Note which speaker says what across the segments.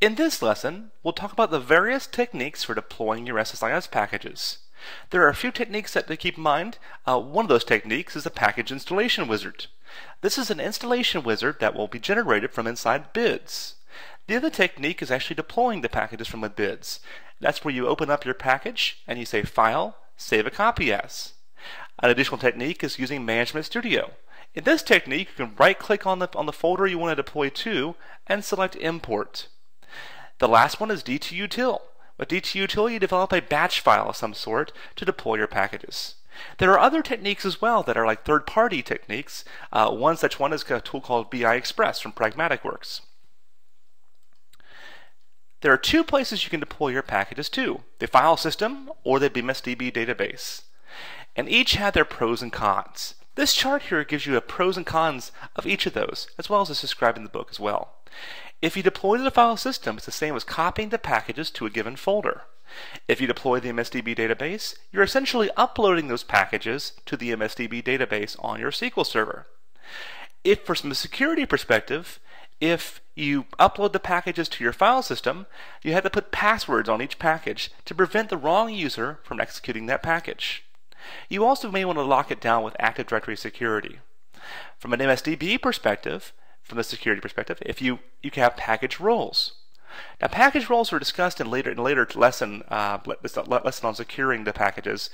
Speaker 1: In this lesson, we'll talk about the various techniques for deploying your SSIS packages. There are a few techniques to keep in mind. One of those techniques is the package installation wizard. This is an installation wizard that will be generated from inside bids. The other technique is actually deploying the packages from the bids. That's where you open up your package and you say File, Save a Copy As. An additional technique is using Management Studio. In this technique, you can right-click on the folder you want to deploy to and select Import. The last one is D2Util. With D2Util, you develop a batch file of some sort to deploy your packages. There are other techniques as well that are like third-party techniques. One such one is a tool called BI Express from PragmaticWorks. There are two places you can deploy your packages to, the file system or the MSDB database. And each have their pros and cons. This chart here gives you a pros and cons of each of those, as well as is described in the book as well. If you deploy to the file system, it's the same as copying the packages to a given folder. If you deploy the MSDB database, you're essentially uploading those packages to the MSDB database on your SQL server. If, from a security perspective, if you upload the packages to your file system, you have to put passwords on each package to prevent the wrong user from executing that package. You also may want to lock it down with Active Directory security. From an MSDB perspective, from a security perspective, if you can have package roles. Now, package roles were discussed in later lesson on securing the packages.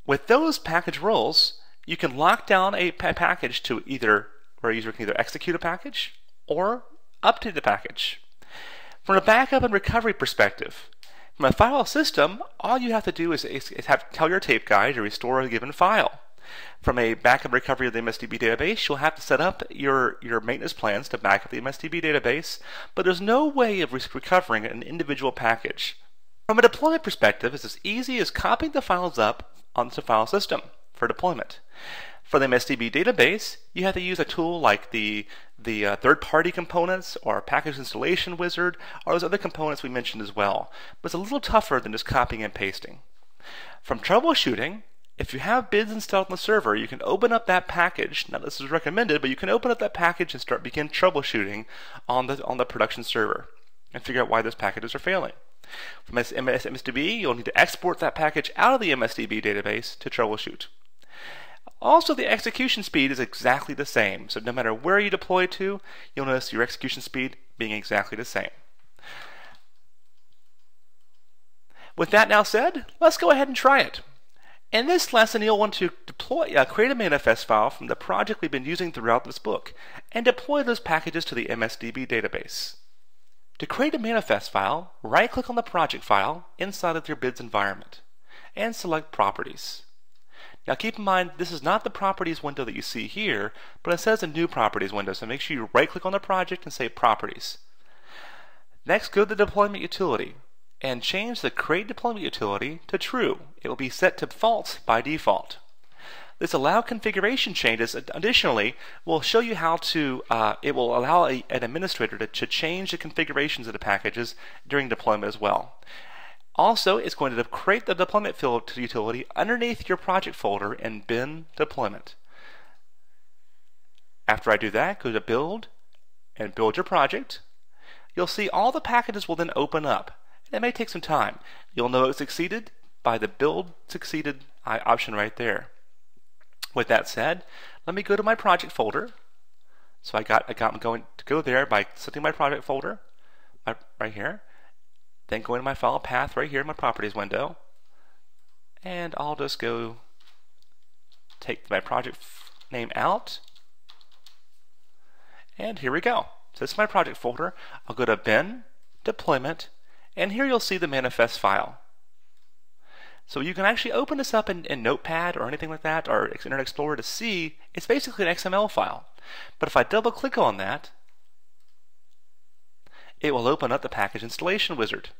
Speaker 1: With those package roles, you can lock down a package to where a user can either execute a package or update the package. From a backup and recovery perspective, from a file system, all you have to do is tell your tape guy to restore a given file. From a backup recovery of the MSDB database, you'll have to set up your maintenance plans to back up the MSDB database, but there's no way of recovering an individual package. From a deployment perspective, it's as easy as copying the files up onto the file system for deployment. For the MSDB database, you have to use a tool like the third-party components or package installation wizard or those other components we mentioned as well. But it's a little tougher than just copying and pasting. From troubleshooting, if you have bids installed on the server, you can open up that package. Now, this is recommended, but you can open up that package and begin troubleshooting on the production server and figure out why those packages are failing. From MSDB, you'll need to export that package out of the MSDB database to troubleshoot. Also, the execution speed is exactly the same. So no matter where you deploy to, you'll notice your execution speed being exactly the same. With that now said, let's go ahead and try it. In this lesson, you'll want to create a manifest file from the project we've been using throughout this book and deploy those packages to the MSDB database. To create a manifest file, right-click on the project file inside of your bids environment and select Properties. Now keep in mind, this is not the Properties window that you see here, but it says a New Properties window, so make sure you right-click on the project and say Properties. Next, go to the Deployment Utility and change the Create Deployment Utility to True. It will be set to False by default. This Allow Configuration Changes, additionally, will show you how to, it will allow an administrator to change the configurations of the packages during deployment as well. Also, it's going to create the deployment field utility underneath your project folder in bin deployment. After I do that, go to Build and build your project. You'll see all the packages will then open up. It may take some time. You'll know it succeeded by the Build Succeeded option right there. With that said, let me go to my project folder. So I'm going to go there by selecting my project folder right here. Then go into my file path right here in my Properties window. And I'll just go take my project name out. And here we go. So this is my project folder. I'll go to Bin, Deployment, and here you'll see the manifest file. So you can actually open this up in Notepad or anything like that, or Internet Explorer to see it's basically an XML file. But if I double click on that, it will open up the package installation wizard.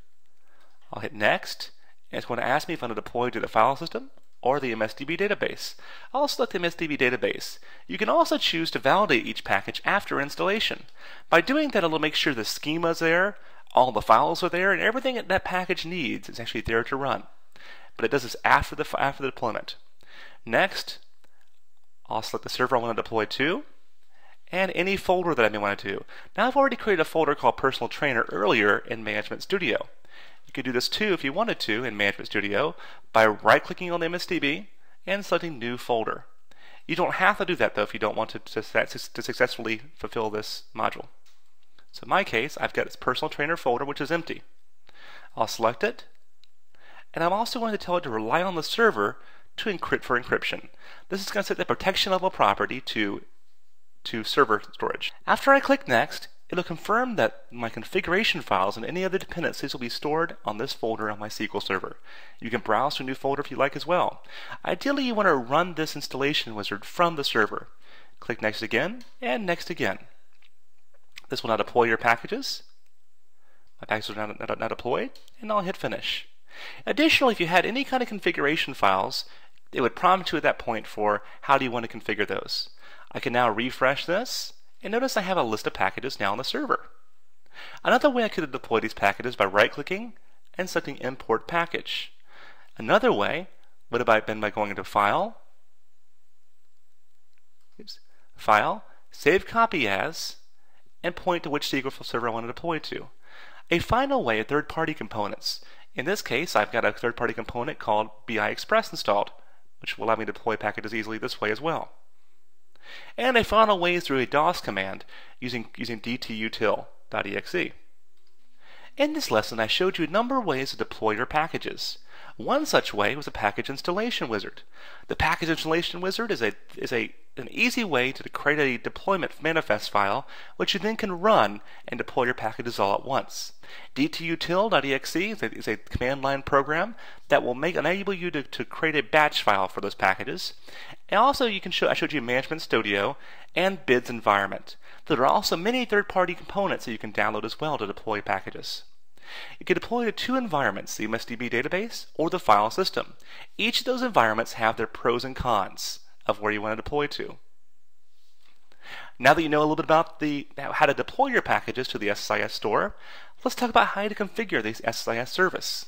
Speaker 1: I'll hit Next, and it's going to ask me if I'm going to deploy to the file system or the MSDB database. I'll select the MSDB database. You can also choose to validate each package after installation. By doing that, it'll make sure the schema is there, all the files are there, and everything that package needs is actually there to run. But it does this after the deployment. Next, I'll select the server I want to deploy to, and any folder that I may want to do. Now I've already created a folder called Personal Trainer earlier in Management Studio. You could do this too if you wanted to in Management Studio by right-clicking on the MSDB and selecting New Folder. You don't have to do that though if you don't want to successfully fulfill this module. So in my case, I've got this Personal Trainer folder which is empty. I'll select it, and I'm also going to tell it to rely on the server to encrypt for encryption. This is going to set the protection level property to server storage. After I click Next, it'll confirm that my configuration files and any other dependencies will be stored on this folder on my SQL server. You can browse to a new folder if you like as well. Ideally, you want to run this installation wizard from the server. Click Next again, and Next again. This will now deploy your packages. My packages are now deployed, and I'll hit Finish. Additionally, if you had any kind of configuration files, it would prompt you at that point for how do you want to configure those. I can now refresh this, and notice I have a list of packages now on the server. Another way I could deploy these packages by right-clicking and selecting Import Package. Another way would have been by going into File, Save Copy As, and point to which SQL server I want to deploy to. A final way are third-party components. In this case, I've got a third-party component called BI Express installed, which will allow me to deploy packages easily this way as well. And a final way is through a DOS command using dtutil.exe. In this lesson, I showed you a number of ways to deploy your packages. One such way was a package installation wizard. The package installation wizard is an easy way to create a deployment manifest file, which you then can run and deploy your packages all at once. dtutil.exe is a command line program that will enable you to create a batch file for those packages. And also, I showed you Management Studio and BIDS environment. There are also many third-party components that you can download as well to deploy packages. You can deploy to two environments, the MSDB database or the file system. Each of those environments have their pros and cons of where you want to deploy to. Now that you know a little bit about how to deploy your packages to the SSIS store, let's talk about how to configure the SSIS service.